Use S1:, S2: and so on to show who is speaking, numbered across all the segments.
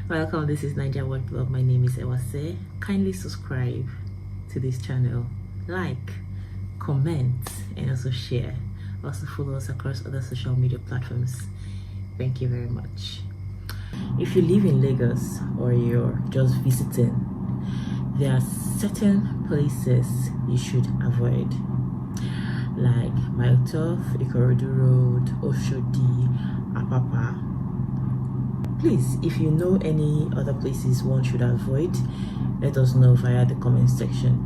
S1: Welcome, this is NIGERIAN World Blog. My name is Ewase. Kindly subscribe to this channel, like, comment, and also share. Also follow us across other social media platforms. Thank you very much. If you live in Lagos or you're just visiting, there are certain places you should avoid, like Mile 12, Ikorodu Road, Oshodi, Apapa. Please, if you know any other places one should avoid, let us know via the comment section.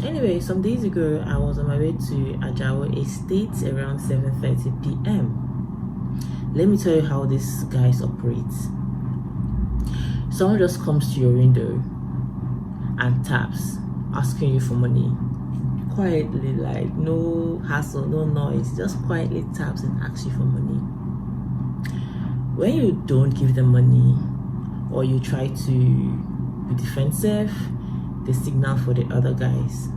S1: Anyway, some days ago, I was on my way to Ajawo Estate around 7:30 p.m. Let me tell you how these guys operate. Someone just comes to your window and taps, asking you for money. Quietly, like no hassle, no noise, just quietly taps and asks you for money. When you don't give them money or you try to be defensive, they signal for the other guys.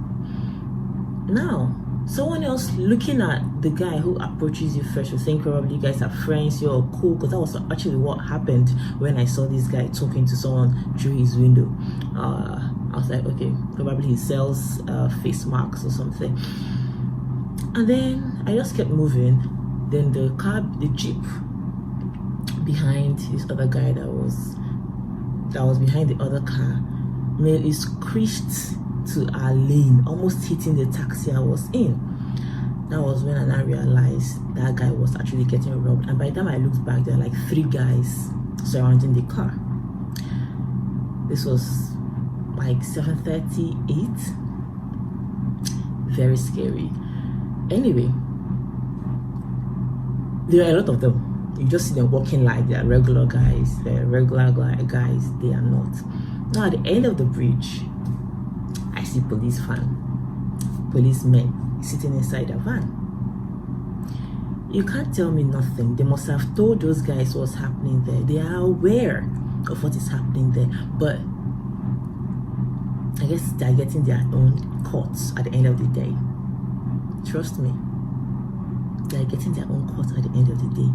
S1: Now, someone else looking at the guy who approaches you first will think probably you guys are friends, you're cool, because that was actually what happened when I saw this guy talking to someone through his window. I was like, okay, probably he sells face masks or something. And then I just kept moving. Then the jeep behind this other guy that was behind the other car nearly screeched to our lane, almost hitting the taxi I was in. That was when I realized that guy was actually getting robbed. And by the time I looked back, there were like 3 guys surrounding the car. This was like 7:38. Very scary. Anyway, there are a lot of them. You just see them walking like they are regular guys. They're regular guys. They are not. Now at the end of the bridge, I see policemen sitting inside a van. You can't tell me nothing. They must have told those guys what's happening there. They are aware of what is happening there. But I guess they're getting their own courts at the end of the day. Trust me. They're getting their own courts at the end of the day.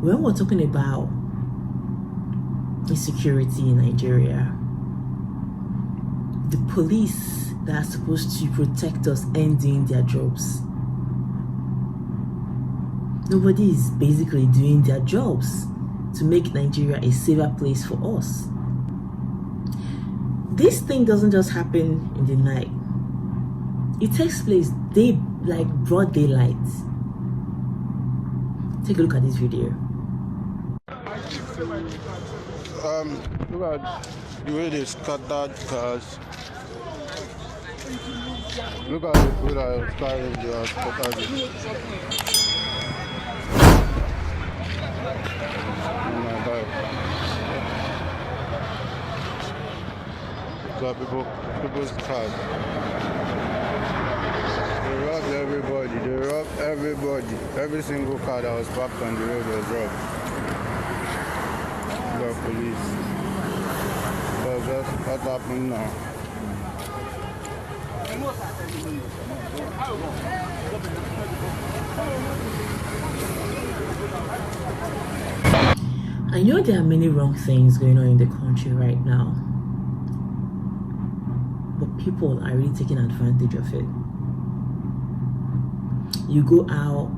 S1: When we're talking about insecurity in Nigeria, the police that are supposed to protect us ain't doing their jobs. Nobody is basically doing their jobs to make Nigeria a safer place for us. This thing doesn't just happen in the night. It takes place like broad daylight. Take a look at this video.
S2: Look at the way they scattered cars. Look at the people that are carrying their scattered. Oh my God. Look at people's cars. They robbed everybody. They robbed everybody. Every single car that was parked on the road was robbed. The police. But that's what happened now.
S1: I know there are many wrong things going on in the country right now, but people are really taking advantage of it. You go out,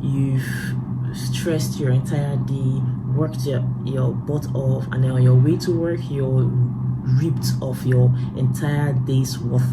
S1: you've stressed your entire day, worked your butt off, and then on your way to work, you're ripped off your entire day's worth.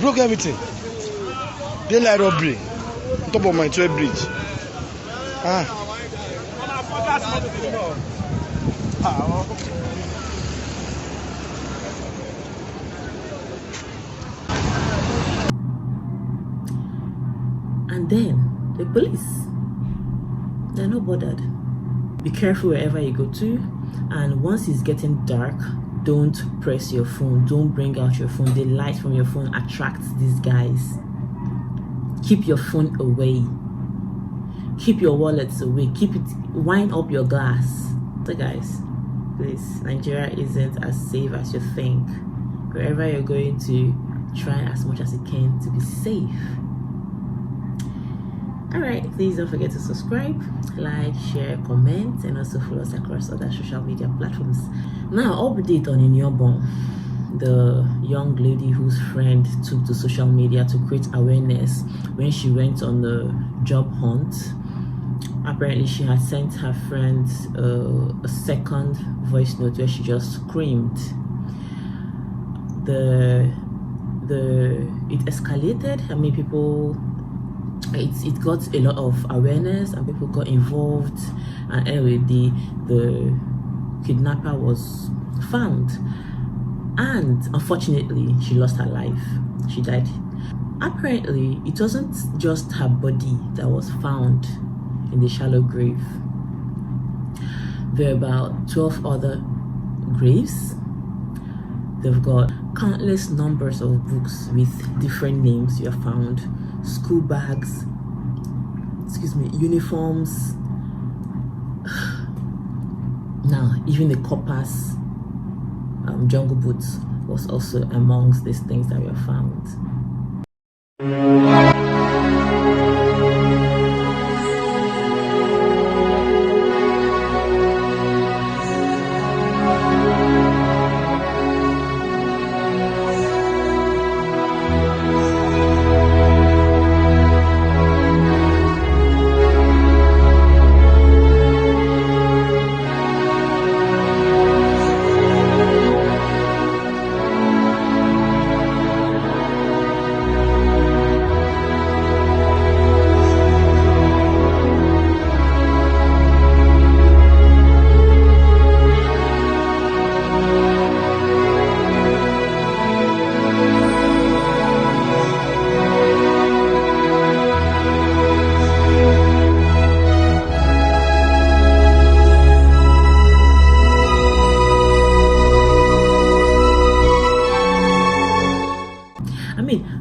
S3: Broke everything. Daylight robbery. Top of my 12 bridge.
S1: And then the police, they're not bothered. Be careful wherever you go to. And once it's getting dark, don't press your phone, don't bring out your phone. The light from your phone attracts these guys. Keep your phone away, keep your wallets away, keep it, wind up your glass. So guys, please, Nigeria isn't as safe as you think. Wherever you're going to, try as much as you can to be safe. Alright, please don't forget to subscribe, like, share, comment, and also follow us across other social media platforms. Now, update on Inyobon, the young lady whose friend took to social media to create awareness when she went on the job hunt. Apparently, she had sent her friend a second voice note where she just screamed. It escalated. I mean, people, it got a lot of awareness and people got involved, and anyway, the kidnapper was found, and unfortunately she lost her life. She died. Apparently it wasn't just her body that was found in the shallow grave. There are about 12 other graves. They've got countless numbers of books with different names you have found, school bags, uniforms. Now, even the coppers, jungle boots was also amongst these things that were found.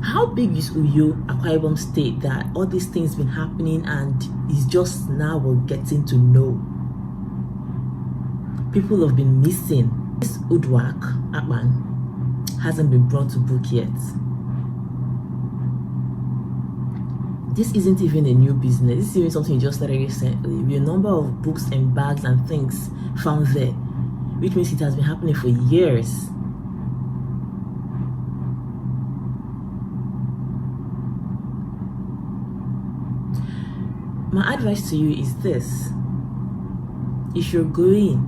S1: How big is Uyo, Akwa Ibom State, that all these things been happening and it's just now we're getting to know? People have been missing. This Udwak Akman hasn't been brought to book yet. This isn't even a new business. This is even something you just started recently. With a number of books and bags and things found there, which means it has been happening for years. My advice to you is this: if you're going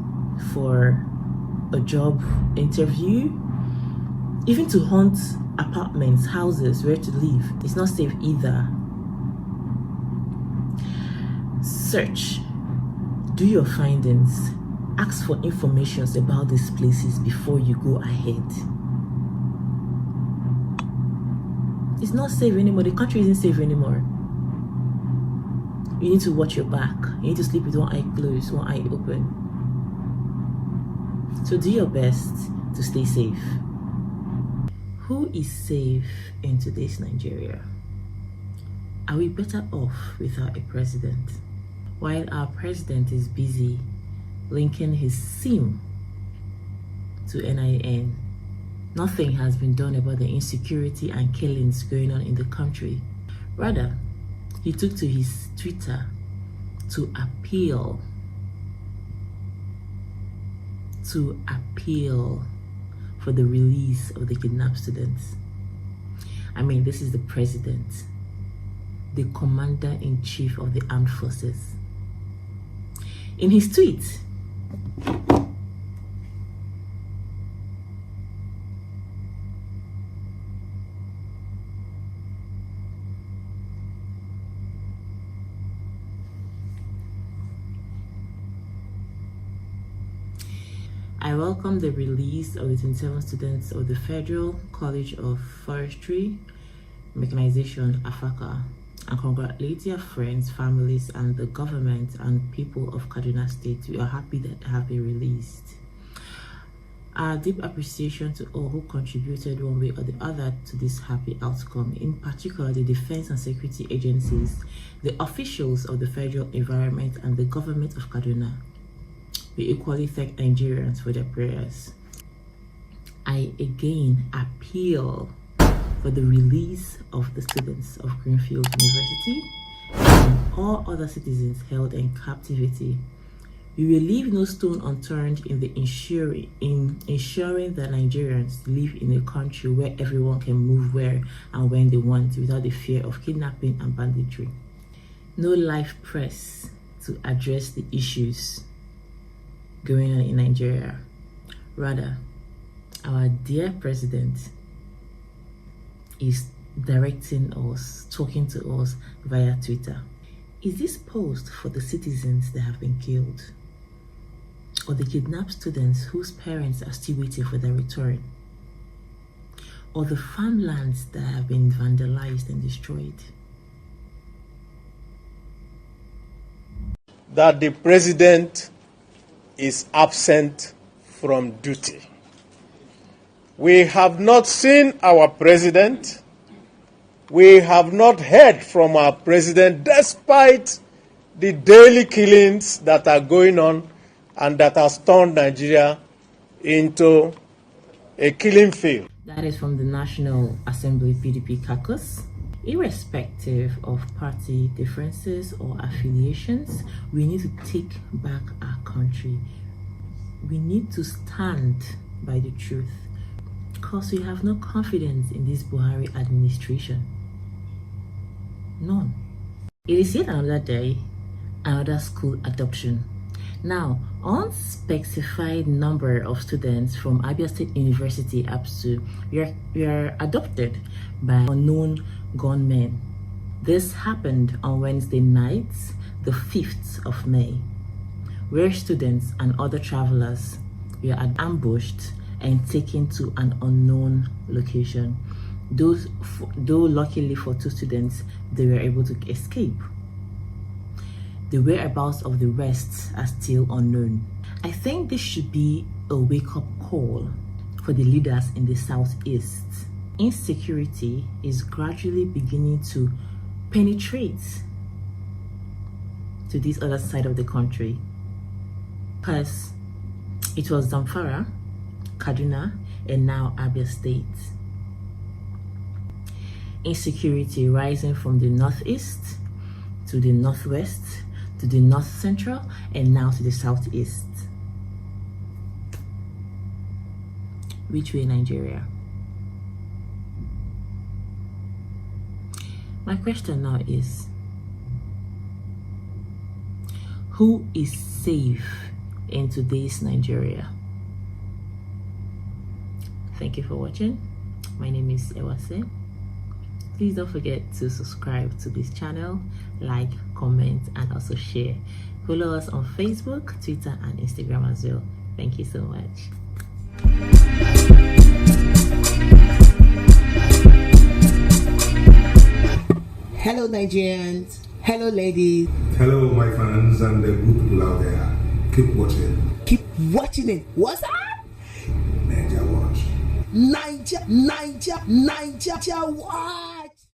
S1: for a job interview, even to hunt apartments, houses, where to live, it's not safe either. Search, do your findings, ask for information about these places before you go ahead. It's not safe anymore. The country isn't safe anymore. You need to watch your back. You need to sleep with one eye closed, one eye open. So do your best to stay safe. Who is safe in today's Nigeria? Are we better off without a president? While our president is busy linking his SIM to NIN, nothing has been done about the insecurity and killings going on in the country. Rather, he took to his Twitter to appeal for the release of the kidnapped students. I mean, this is the president, the commander-in-chief of the armed forces. In his tweet, I welcome the release of the 27 students of the Federal College of Forestry Mechanization, AFACA, and congratulate your friends, families, and the government and people of Kaduna State. We are happy that they have been released. Our deep appreciation to all who contributed one way or the other to this happy outcome, in particular the defense and security agencies, the officials of the Federal Environment, and the government of Kaduna. We equally thank Nigerians for their prayers. I again appeal for the release of the students of Greenfield University and all other citizens held in captivity. We will leave no stone unturned in ensuring that Nigerians live in a country where everyone can move where and when they want without the fear of kidnapping and banditry. No life press to address the issues going on in Nigeria. Rather, our dear president is directing us, talking to us via Twitter. Is this post for the citizens that have been killed, or the kidnapped students whose parents are still waiting for their return, or the farmlands that have been vandalized and destroyed?
S4: That the president is absent from duty. We have not seen our president. We have not heard from our president, despite the daily killings that are going on and that has turned Nigeria into a killing field.
S1: That is from the National Assembly PDP caucus. Irrespective of party differences or affiliations, we need to take back our country. We need to stand by the truth, because we have no confidence in this Buhari administration. None. It is yet another day, another school adoption. Now, unspecified number of students from Abia State University, ABSU, were adopted by unknown gunmen. This happened on Wednesday night, the 5th of May, where students and other travelers were ambushed and taken to an unknown location. Though luckily for 2 students, they were able to escape. The whereabouts of the rest are still unknown. I think this should be a wake-up call for the leaders in the southeast. Insecurity is gradually beginning to penetrate to this other side of the country, because it was Zamfara, Kaduna, and now Abia State. Insecurity rising from the northeast to the northwest to the north central and now to the southeast. Which way, Nigeria? My question now is, who is safe in today's Nigeria? Thank you for watching. My name is Ewase. Please don't forget to subscribe to this channel, like, comment, and also share. Follow us on Facebook, Twitter, and Instagram as well. Thank you so much.
S5: Hello Nigerians, hello ladies.
S6: Hello my fans and the good people out there. Keep watching.
S5: Keep watching it. What's up?
S6: NAIJA Watch.
S5: NAIJA Watch.